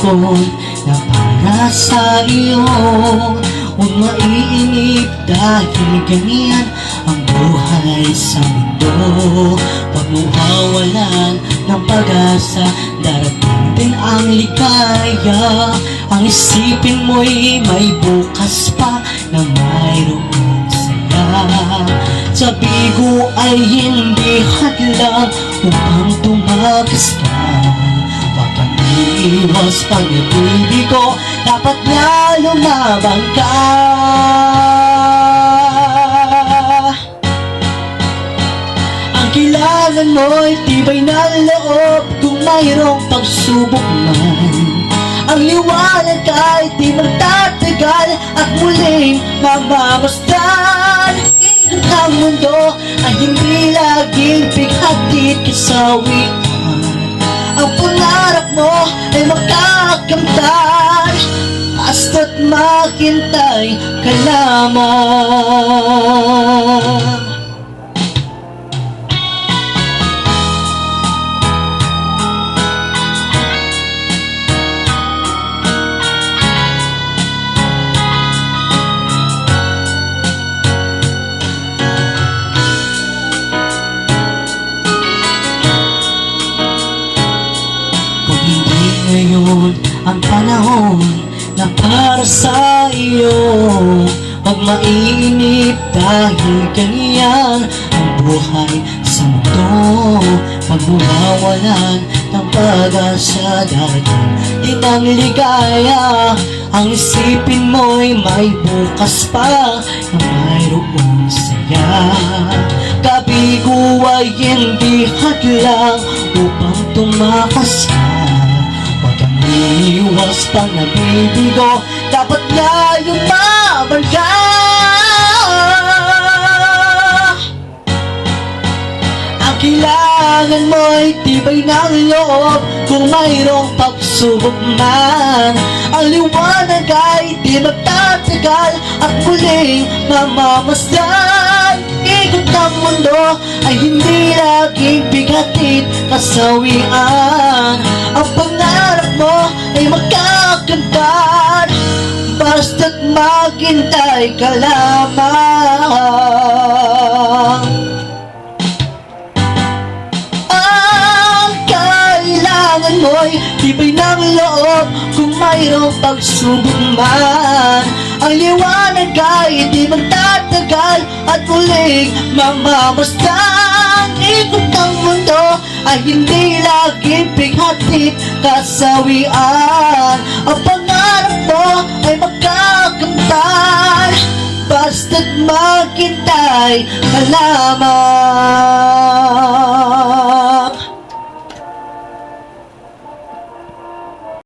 panahon na para sa iyo. Huwag maiinip dahil ganyan ang buhay sa mundo. Pag mawawalan ng pag-asa, darating din ang ligaya. Ang isipin mo'y may bukas pa na mayroong saya. Sa bigo ay hindi hadlang upang tumakas ka. Huwag kang iiwas pag-ibig ko, dapat na lumabang ka. Ang kailangan mo'y tibay ng loob kung mayroong pagsubok man. Ang liwanag ay di magtatagal at muling mamamasdan. Ikot ng mundo ay hindi laging bighatid kasawian. Ang pangarap mo ay makakamtan, basta't maghintay ka lamang. Ngayon ang panahon na para sa iyo. Huwag mainip dahil ganyan ang buhay sa mundo. Pag mawawalan ng pag-asa, darating din ang ligaya. Ang isipin mo'y may bukas pa na mayroong saya. Kabigo ay hindi hadlang upang tumakas ka. Iwas pang nabibigo, dapat na yumaman ka. Ang kailangan mo'y tibay ng loob kung mayroong pagsubok man. Ang liwanag ay di magtatagal at muling mamamasdan. Ikot ng mundo ay hindi laging bigatid kasawian. Ang pangarap mo ay makakamtan, basta't maghintay ka lamang. Ang kailangan mo'y tibay ng loob kung mayroong pagsubok man. Ang liwanag ay di magtatagal at muling mamamasdan. Ikot ng mundo ay hindi laging bighatid kasawian. Ang pangarap mo ay makakamtan, basta't maghintay ka lamang.